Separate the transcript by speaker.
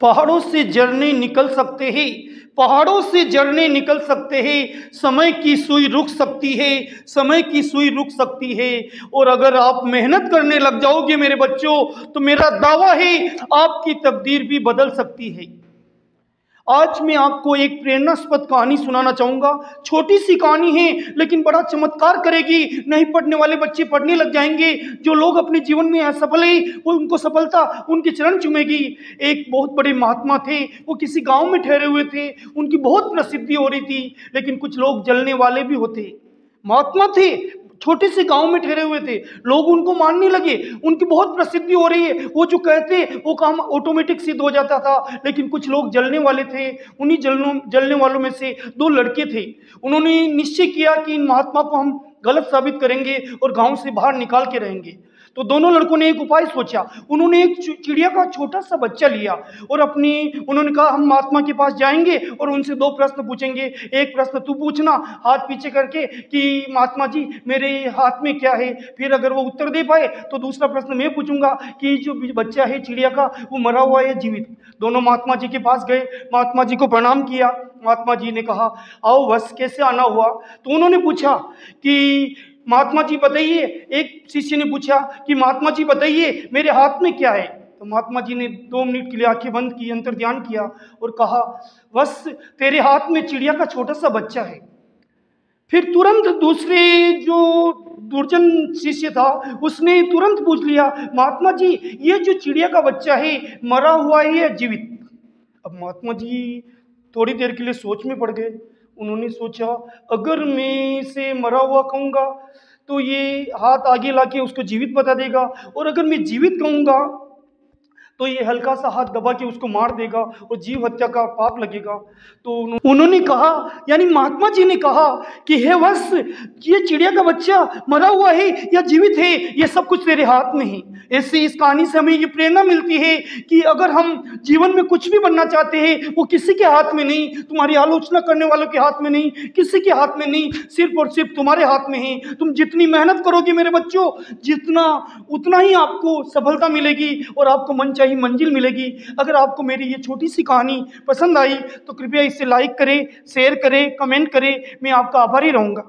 Speaker 1: पहाड़ों से झरने निकल सकते हैं, पहाड़ों से झरने निकल सकते हैं। समय की सुई रुक सकती है, समय की सुई रुक सकती है। और अगर आप मेहनत करने लग जाओगे मेरे बच्चों, तो मेरा दावा है आपकी तकदीर भी बदल सकती है। आज मैं आपको एक प्रेरणास्पद कहानी सुनाना चाहूंगा। छोटी सी कहानी है लेकिन बड़ा चमत्कार करेगी। नहीं पढ़ने वाले बच्चे पढ़ने लग जाएंगे, जो लोग अपने जीवन में असफल है वो उनको सफलता उनके चरण चूमेगी। एक बहुत बड़े महात्मा थे, वो किसी गांव में ठहरे हुए थे। उनकी बहुत प्रसिद्धि हो रही थी, लेकिन कुछ लोग जलने वाले भी होते। महात्मा थे, छोटे से गांव में ठहरे हुए थे, लोग उनको मानने लगे, उनकी बहुत प्रसिद्धि हो रही है, वो जो कहते वो काम ऑटोमेटिक सिद्ध हो जाता था। लेकिन कुछ लोग जलने वाले थे। उन्हीं जलने वालों में से दो लड़के थे। उन्होंने निश्चय किया कि इन महात्मा को हम गलत साबित करेंगे और गांव से बाहर निकाल के रहेंगे। तो दोनों लड़कों ने एक उपाय सोचा। उन्होंने एक चिड़िया का छोटा सा बच्चा लिया और उन्होंने कहा हम महात्मा के पास जाएंगे और उनसे दो प्रश्न पूछेंगे। एक प्रश्न तू पूछना हाथ पीछे करके कि महात्मा जी मेरे हाथ में क्या है। फिर अगर वो उत्तर दे पाए तो दूसरा प्रश्न मैं पूछूंगा कि जो बच्चा है चिड़िया का वो मरा हुआ है या जीवित। दोनों महात्मा जी के पास गए, महात्मा जी को प्रणाम किया। महात्मा जी ने कहा आओ बस कैसे आना हुआ। तो उन्होंने पूछा कि महात्मा जी बताइए, एक शिष्य ने पूछा कि महात्मा जी बताइए मेरे हाथ में क्या है। तो महात्मा जी ने 2 मिनट के लिए आंखें बंद की, अंतर ध्यान किया और कहा बस तेरे हाथ में चिड़िया का छोटा सा बच्चा है। फिर तुरंत दूसरे जो दुर्जन शिष्य था उसने तुरंत पूछ लिया महात्मा जी ये जो चिड़िया का बच्चा है मरा हुआ है या जीवित। अब महात्मा जी थोड़ी देर के लिए सोच में पड़ गए। उन्होंने सोचा अगर मैं इसे मरा हुआ कहूँगा तो ये हाथ आगे लाके उसको जीवित बता देगा, और अगर मैं जीवित कहूँगा तो ये हल्का सा हाथ दबा के उसको मार देगा और जीव हत्या का पाप लगेगा। तो उन्होंने कहा, यानी महात्मा जी ने कहा कि हे वत्स ये चिड़िया का बच्चा मरा हुआ है या जीवित है ये सब कुछ तेरे हाथ में है। ऐसे इस कहानी से हमें ये प्रेरणा मिलती है कि अगर हम जीवन में कुछ भी बनना चाहते हैं वो किसी के हाथ में नहीं, तुम्हारी आलोचना करने वालों के हाथ में नहीं, किसी के हाथ में नहीं, सिर्फ और सिर्फ तुम्हारे हाथ में है। तुम जितनी मेहनत करोगे मेरे बच्चों जितना उतना ही आपको सफलता मिलेगी और आपको मनचाही मंजिल मिलेगी। अगर आपको मेरी ये छोटी सी कहानी पसंद आई तो कृपया इसे लाइक करें, शेयर करें, कमेंट करें। मैं आपका आभारी रहूंगा।